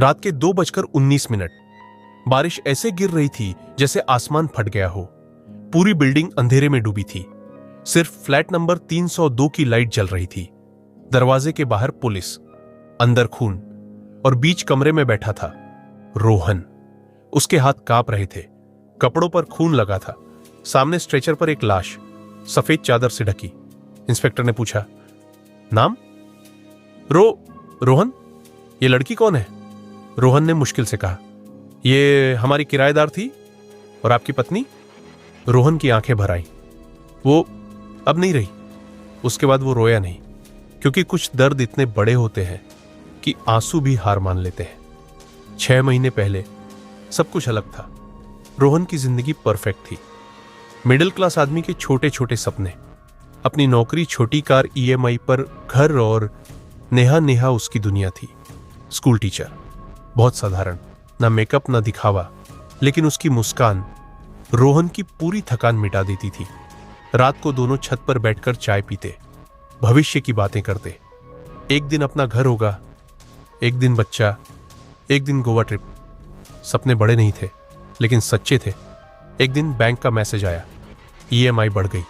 रात के 2:19। बारिश ऐसे गिर रही थी जैसे आसमान फट गया हो। पूरी बिल्डिंग अंधेरे में डूबी थी। सिर्फ फ्लैट नंबर 302 की लाइट जल रही थी। दरवाजे के बाहर पुलिस, अंदर खून, और बीच कमरे में बैठा था रोहन। उसके हाथ कांप रहे थे, कपड़ों पर खून लगा था। सामने स्ट्रेचर पर एक लाश, सफेद चादर से ढकी। इंस्पेक्टर ने पूछा, नाम? रोहन? ये लड़की कौन है? रोहन ने मुश्किल से कहा, ये हमारी किराएदार थी। और आपकी पत्नी? रोहन की आंखें भर आईं। वो अब नहीं रही। उसके बाद वो रोया नहीं, क्योंकि कुछ दर्द इतने बड़े होते हैं कि आंसू भी हार मान लेते हैं। 6 महीने पहले सब कुछ अलग था। रोहन की जिंदगी परफेक्ट थी। मिडिल क्लास आदमी के छोटे छोटे सपने, अपनी नौकरी, छोटी कार, EMI पर घर, और नेहा उसकी दुनिया थी। स्कूल टीचर, बहुत साधारण, ना मेकअप ना दिखावा, लेकिन उसकी मुस्कान रोहन की पूरी थकान मिटा देती थी। रात को दोनों छत पर बैठकर चाय पीते, भविष्य की बातें करते। एक दिन अपना घर होगा, एक दिन बच्चा, एक दिन गोवा ट्रिप। सपने बड़े नहीं थे, लेकिन सच्चे थे। एक दिन बैंक का मैसेज आया, EMI बढ़ गई।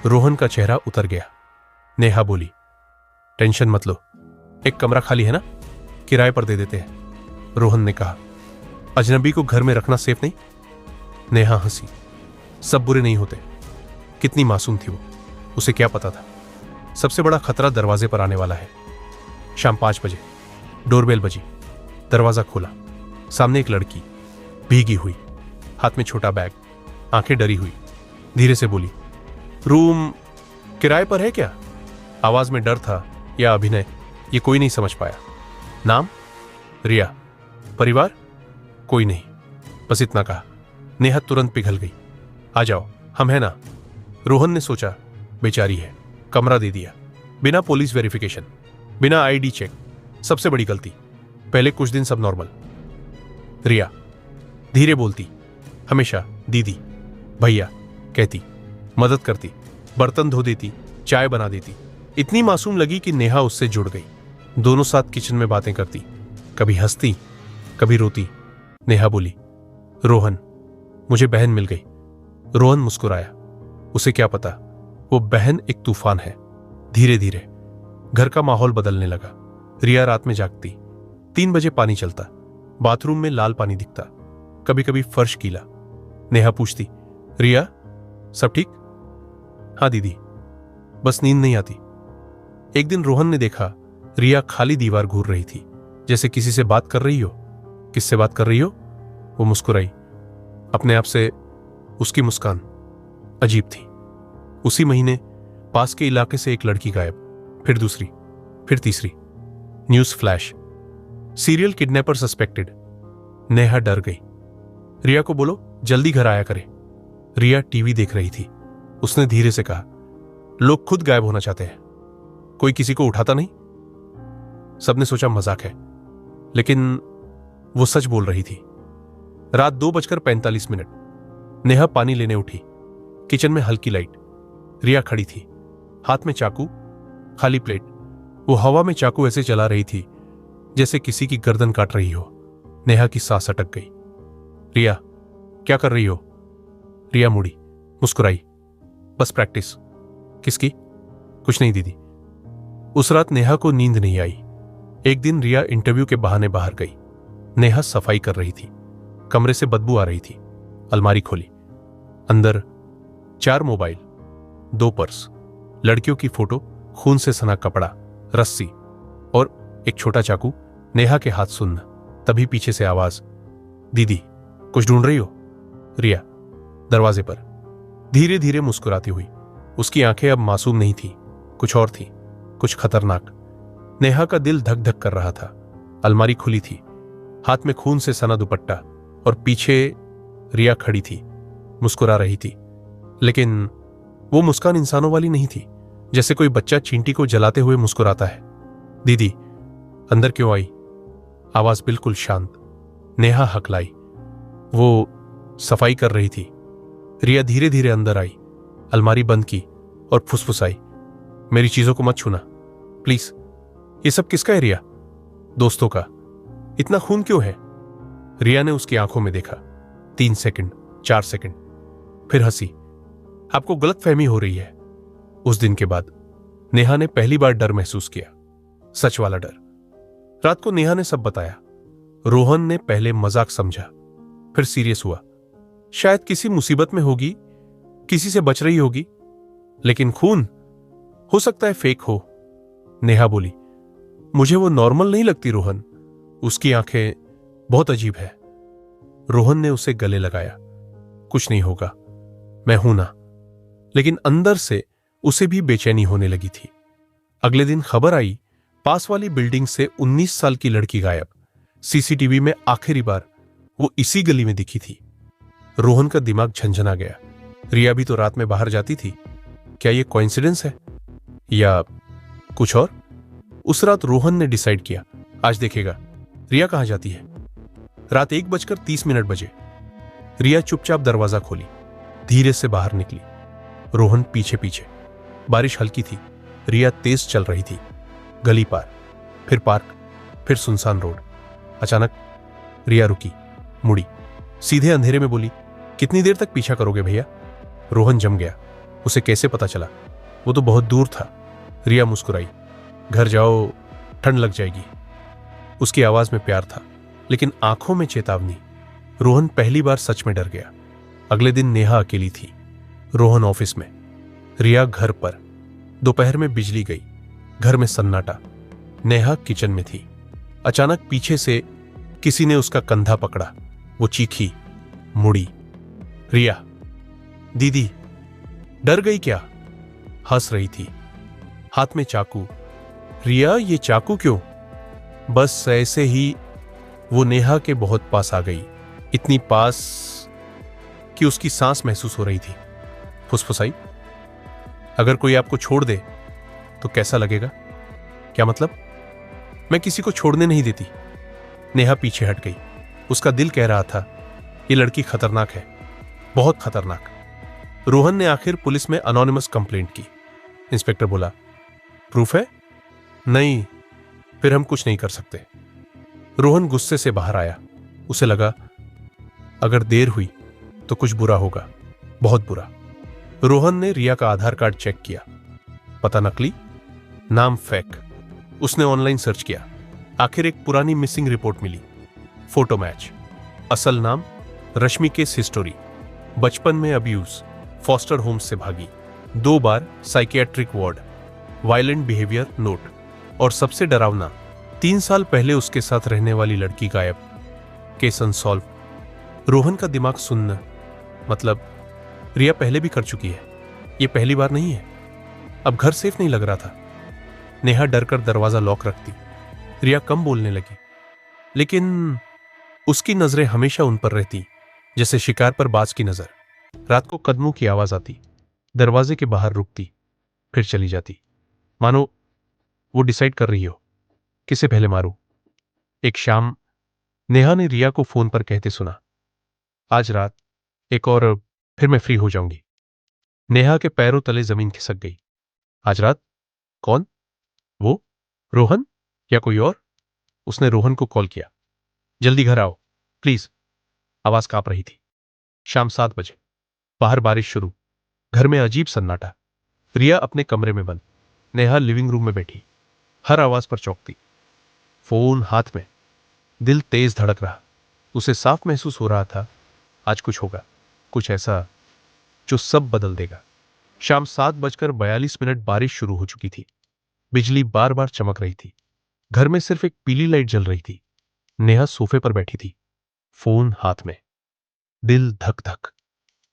रोहन का चेहरा उतर गया। नेहा बोली, टेंशन मत लो, एक कमरा खाली है ना, किराए पर दे देते हैं। रोहन ने कहा, अजनबी को घर में रखना सेफ नहीं? नेहा हंसी, सब बुरे नहीं होते। कितनी मासूम थी वो, उसे क्या पता था। सबसे बड़ा खतरा दरवाजे पर आने वाला है। शाम 5 बजे डोरबेल बजी। दरवाजा खोला। सामने एक लड़की, भीगी हुई, हाथ में छोटा बैग, आंखें डरी हुई, धीरे से बोली, रूम किराए पर है क्या? आवाज में डर था या अभिनय, ये कोई नहीं समझ पाया। नाम? रिया। परिवार? कोई नहीं, बस इतना कहा। नेहा तुरंत पिघल गई। आ जाओ, हम है ना। रोहन ने सोचा, बेचारी है। कमरा दे दिया, बिना पुलिस वेरिफिकेशन, बिना ID चेक। सबसे बड़ी गलती। पहले कुछ दिन सब नॉर्मल। रिया धीरे बोलती, हमेशा दीदी, भैया कहती, मदद करती, बर्तन धो देती, चाय बना देती। इतनी मासूम लगी कि नेहा उससे जुड़ गई। दोनों साथ किचन में बातें करती, कभी हंसती, कभी रोती। नेहा बोली, रोहन, मुझे बहन मिल गई। रोहन मुस्कुराया। उसे क्या पता, वो बहन एक तूफान है। धीरे धीरे घर का माहौल बदलने लगा। रिया रात में जागती। 3 बजे पानी चलता, बाथरूम में लाल पानी दिखता, कभी कभी फर्श गीला। नेहा पूछती, रिया सब ठीक? हाँ दीदी, बस नींद नहीं आती। एक दिन रोहन ने देखा, रिया खाली दीवार घूर रही थी, जैसे किसी से बात कर रही हो। किससे बात कर रही हो? वो मुस्कुराई। अपने आप से। उसकी मुस्कान अजीब थी। उसी महीने पास के इलाके से एक लड़की गायब, फिर दूसरी, फिर तीसरी। News flash, serial kidnapper suspected. Neha डर गई। रिया को बोलो जल्दी घर आया करे। रिया टीवी देख रही थी। उसने धीरे से कहा, लोग खुद गायब होना चाहते हैं, कोई किसी को उठाता नहीं। सबने सोचा मजाक है, लेकिन वो सच बोल रही थी। रात 2:45। नेहा पानी लेने उठी। किचन में हल्की लाइट। रिया खड़ी थी, हाथ में चाकू, खाली प्लेट। वो हवा में चाकू ऐसे चला रही थी जैसे किसी की गर्दन काट रही हो। नेहा की सांस अटक गई। रिया क्या कर रही हो? रिया मुड़ी, मुस्कुराई, बस प्रैक्टिस। किसकी? कुछ नहीं दीदी। उस रात नेहा को नींद नहीं आई। एक दिन रिया इंटरव्यू के बहाने बाहर गई। नेहा सफाई कर रही थी। कमरे से बदबू आ रही थी। अलमारी खोली, अंदर 4 मोबाइल, 2 पर्स, लड़कियों की फोटो, खून से सना कपड़ा, रस्सी और एक छोटा चाकू। नेहा के हाथ सुन्न। तभी पीछे से आवाज, दीदी कुछ ढूंढ रही हो? रिया दरवाजे पर, धीरे धीरे मुस्कुराती हुई। उसकी आंखें अब मासूम नहीं थी, कुछ और थी, कुछ खतरनाक। नेहा का दिल धक धक कर रहा था। अलमारी खुली थी, हाथ में खून से सना दुपट्टा, और पीछे रिया खड़ी थी, मुस्कुरा रही थी। लेकिन वो मुस्कान इंसानों वाली नहीं थी, जैसे कोई बच्चा चींटी को जलाते हुए मुस्कुराता है। दीदी अंदर क्यों आई? आवाज बिल्कुल शांत। नेहा हकलाई। वो सफाई कर रही थी। रिया धीरे धीरे अंदर आई, अलमारी बंद की और फुसफुसाई, मेरी चीजों को मत छूना प्लीज। ये सब किसका है रिया? दोस्तों का। इतना खून क्यों है? रिया ने उसकी आंखों में देखा। 3 सेकंड, 4 सेकंड, फिर हंसी। आपको गलतफहमी हो रही है। उस दिन के बाद नेहा ने पहली बार डर महसूस किया, सच वाला डर। रात को नेहा ने सब बताया। रोहन ने पहले मजाक समझा, फिर सीरियस हुआ। शायद किसी मुसीबत में होगी, किसी से बच रही होगी, लेकिन खून हो सकता है फेक हो। नेहा बोली, मुझे वो नॉर्मल नहीं लगती रोहन, उसकी आंखें बहुत अजीब है। रोहन ने उसे गले लगाया। कुछ नहीं होगा, मैं हूं ना। लेकिन अंदर से उसे भी बेचैनी होने लगी थी। अगले दिन खबर आई, पास वाली बिल्डिंग से 19 साल की लड़की गायब। सीसीटीवी में आखिरी बार वो इसी गली में दिखी थी। रोहन का दिमाग झंझना गया। रिया भी तो रात में बाहर जाती थी। क्या ये कोइंसिडेंस है या कुछ और? उस रात रोहन ने डिसाइड किया, आज देखेगा रिया कहां जाती है। रात 1:30 बजे रिया चुपचाप दरवाजा खोली, धीरे से बाहर निकली। रोहन पीछे पीछे। बारिश हल्की थी, रिया तेज चल रही थी। गली पार, फिर पार्क, फिर सुनसान रोड। अचानक रिया रुकी, मुड़ी, सीधे अंधेरे में बोली, कितनी देर तक पीछा करोगे भैया? रोहन जम गया। उसे कैसे पता चला? वो तो बहुत दूर था। रिया मुस्कुराई, घर जाओ, ठंड लग जाएगी। उसकी आवाज में प्यार था, लेकिन आंखों में चेतावनी। रोहन पहली बार सच में डर गया। अगले दिन नेहा अकेली थी, रोहन ऑफिस में, रिया घर पर। दोपहर में बिजली गई, घर में सन्नाटा। नेहा किचन में थी। अचानक पीछे से किसी ने उसका कंधा पकड़ा। वो चीखी, मुड़ी। रिया, दीदी, डर गई क्या? हंस रही थी, हाथ में चाकू। रिया, ये चाकू क्यों? बस ऐसे ही। वो नेहा के बहुत पास आ गई, इतनी पास कि उसकी सांस महसूस हो रही थी। फुसफुसाई, अगर कोई आपको छोड़ दे तो कैसा लगेगा? क्या मतलब? मैं किसी को छोड़ने नहीं देती। नेहा पीछे हट गई। उसका दिल कह रहा था, ये लड़की खतरनाक है, बहुत खतरनाक। रोहन ने आखिर पुलिस में अनोनिमस कंप्लेंट की। इंस्पेक्टर बोला, प्रूफ है? नहीं, फिर हम कुछ नहीं कर सकते। रोहन गुस्से से बाहर आया। उसे लगा, अगर देर हुई तो कुछ बुरा होगा, बहुत बुरा। रोहन ने रिया का आधार कार्ड चेक किया। पता नकली, नाम फेक। उसने ऑनलाइन सर्च किया। आखिर एक पुरानी मिसिंग रिपोर्ट मिली। Photo match. असल नाम रश्मि केस हिस्टोरी। बचपन में अब्यूज, फॉस्टर होम से भागी, 2 बार psychiatric ward, violent behaviour note, और सबसे डरावना, 3 साल पहले उसके साथ रहने वाली लड़की गायब। Case unsolved. रोहन का दिमाग सुन्न, मतलब रिया पहले भी कर चुकी है, ये पहली बार नहीं है। अब घर सेफ नहीं लग रहा था। नेहा डरकर दरवाजा लॉक रखती। रिया कम बोलने लगी, लेकिन उसकी नजरें हमेशा उन पर रहती, जैसे शिकार पर बाज की नजर। रात को कदमों की आवाज आती, दरवाजे के बाहर रुकती, फिर चली जाती, मानो वो डिसाइड कर रही हो, किसे पहले मारूं। एक शाम नेहा ने रिया को फोन पर कहते सुना, आज रात एक और, फिर मैं फ्री हो जाऊंगी। नेहा के पैरों तले जमीन खिसक गई। आज रात? कौन? वो रोहन या कोई और? उसने रोहन को कॉल किया, जल्दी घर आओ प्लीज। आवाज कांप रही थी। शाम 7 बजे। बाहर बारिश शुरू, घर में अजीब सन्नाटा। रिया अपने कमरे में बंद, नेहा लिविंग रूम में बैठी, हर आवाज पर चौंकती, फोन हाथ में। दिल तेज धड़क रहा। उसे साफ महसूस हो रहा था, आज कुछ होगा, कुछ ऐसा जो सब बदल देगा। शाम 7:42 बारिश शुरू हो चुकी थी। बिजली बार बार चमक रही थी। घर में सिर्फ एक पीली लाइट जल रही थी। नेहा सोफे पर बैठी थी, फोन हाथ में, दिल धक धक।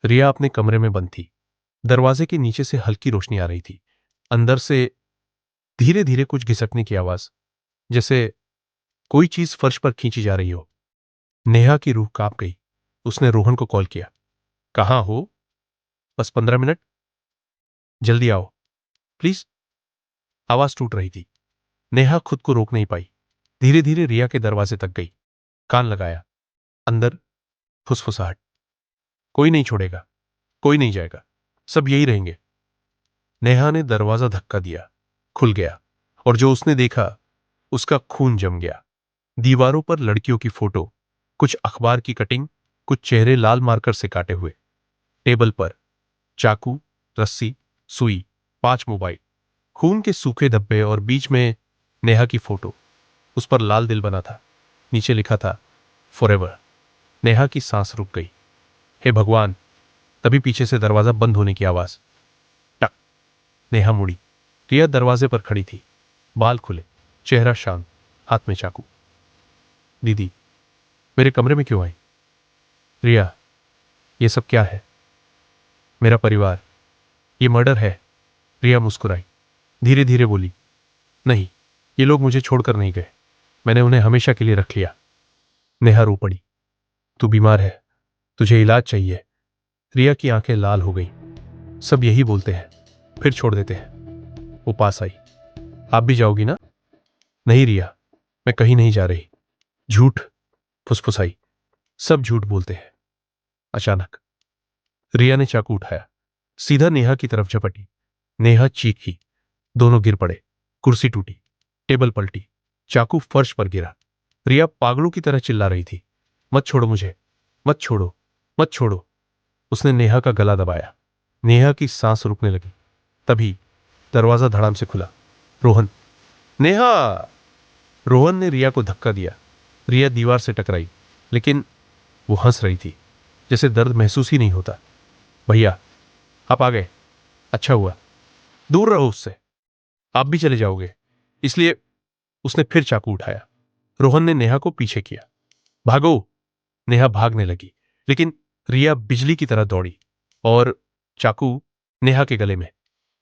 रिया अपने कमरे में बंद थी। दरवाजे के नीचे से हल्की रोशनी आ रही थी। अंदर से धीरे धीरे कुछ घिसकने की आवाज, जैसे कोई चीज फर्श पर खींची जा रही हो। नेहा की रूह कांप गई। उसने रोहन को कॉल किया, कहां हो? बस 15 मिनट, जल्दी आओ प्लीज। आवाज टूट रही थी। नेहा खुद को रोक नहीं पाई। धीरे धीरे रिया के दरवाजे तक गई, कान लगाया। अंदर फुसफुसाहट, कोई नहीं छोड़ेगा, कोई नहीं जाएगा, सब यही रहेंगे। नेहा ने दरवाजा धक्का दिया, खुल गया, और जो उसने देखा, उसका खून जम गया। दीवारों पर लड़कियों की फोटो, कुछ अखबार की कटिंग, कुछ चेहरे लाल मार्कर से काटे हुए। टेबल पर चाकू, रस्सी, सुई, 5 मोबाइल, खून के सूखे धब्बे और बीच में नेहा की फोटो। उस पर लाल दिल बना था। नीचे लिखा था फॉरएवर। नेहा की सांस रुक गई। हे भगवान! तभी पीछे से दरवाजा बंद होने की आवाज। टक। नेहा मुड़ी। रिया दरवाजे पर खड़ी थी, बाल खुले, चेहरा शांत, हाथ में चाकू। दीदी, मेरे कमरे में क्यों आई? रिया, ये सब क्या है? मेरा परिवार, ये मर्डर है। रिया मुस्कुराई, धीरे धीरे बोली, नहीं, ये लोग मुझे छोड़कर नहीं गए। मैंने उन्हें हमेशा के लिए रख लिया। नेहा रो पड़ी। तू बीमार है, तुझे इलाज चाहिए। रिया की आंखें लाल हो गई। सब यही बोलते हैं, फिर छोड़ देते हैं। वो पास आई। आप भी जाओगी ना? नहीं रिया, मैं कहीं नहीं जा रही। झूठ, फुसफुसाई। सब झूठ बोलते हैं। अचानक रिया ने चाकू उठाया, सीधा नेहा की तरफ झपटी। नेहा चीखी, दोनों गिर पड़े। कुर्सी टूटी, टेबल पलटी, चाकू फर्श पर गिरा। रिया पागलों की तरह चिल्ला रही थी, मत छोड़ो मुझे, मत छोड़ो, मत छोड़ो। उसने नेहा का गला दबाया। नेहा की सांस रुकने लगी। तभी दरवाजा धड़ाम से खुला। रोहन! नेहा! रोहन ने रिया को धक्का दिया। रिया दीवार से टकराई, लेकिन वो हंस रही थी, जैसे दर्द महसूस ही नहीं होता। भैया, आप आ गए, अच्छा हुआ। दूर रहो उससे, आप भी चले जाओगे। इसलिए उसने फिर चाकू उठाया। रोहन ने नेहा को पीछे किया। भागो! नेहा भागने लगी, लेकिन रिया बिजली की तरह दौड़ी और चाकू नेहा के गले में।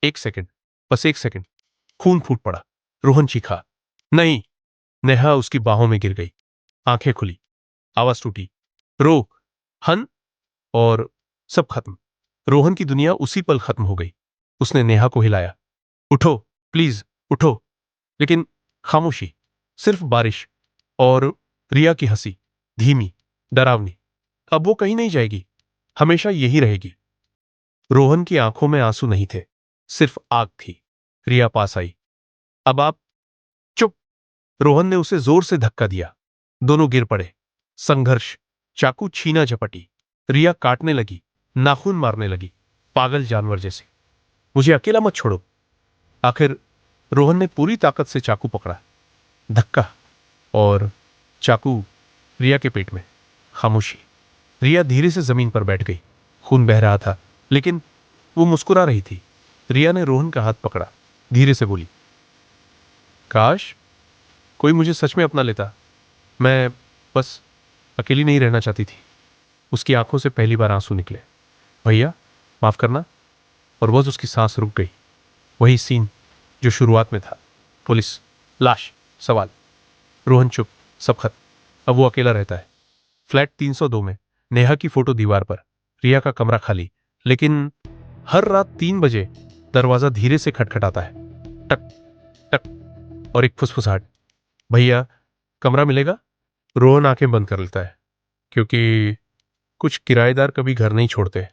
1 सेकंड, बस 1 सेकंड। खून फूट पड़ा। रोहन चीखा, नहीं! नेहा उसकी बाहों में गिर गई। आंखें खुली, आवाज टूटी, रोक! हन! और सब खत्म। रोहन की दुनिया उसी पल खत्म हो गई। उसने नेहा को हिलाया, उठो, प्लीज उठो। लेकिन खामोशी, सिर्फ बारिश और रिया की हंसी, धीमी, डरावनी। अब वो कहीं नहीं जाएगी, हमेशा यही रहेगी। रोहन की आंखों में आंसू नहीं थे, सिर्फ आग थी। रिया पास आई। अब आप चुप! रोहन ने उसे जोर से धक्का दिया। दोनों गिर पड़े। संघर्ष, चाकू छीना झपटी। रिया काटने लगी, नाखून मारने लगी, पागल जानवर जैसे। मुझे अकेला मत छोड़ो। आखिर रोहन ने पूरी ताकत से चाकू पकड़ा। धक्का, और चाकू रिया के पेट में। खामोशी। रिया धीरे से जमीन पर बैठ गई। खून बह रहा था, लेकिन वो मुस्कुरा रही थी। रिया ने रोहन का हाथ पकड़ा, धीरे से बोली, काश कोई मुझे सच में अपना लेता। मैं बस अकेली नहीं रहना चाहती थी। उसकी आंखों से पहली बार आंसू निकले। भैया, माफ करना। और बस उसकी सांस रुक गई। वही सीन जो शुरुआत में था। पुलिस, लाश, सवाल। रोहन चुप, सब खत्म। अब वो अकेला रहता है। फ्लैट 302 में। नेहा की फोटो दीवार पर, रिया का कमरा खाली, लेकिन हर रात 3 बजे दरवाजा धीरे से खटखटाता है। टक टक, और एक फुसफुसाहट, भैया कमरा मिलेगा? रोहन आंखें बंद कर लेता है, क्योंकि कुछ किराएदार कभी घर नहीं छोड़ते।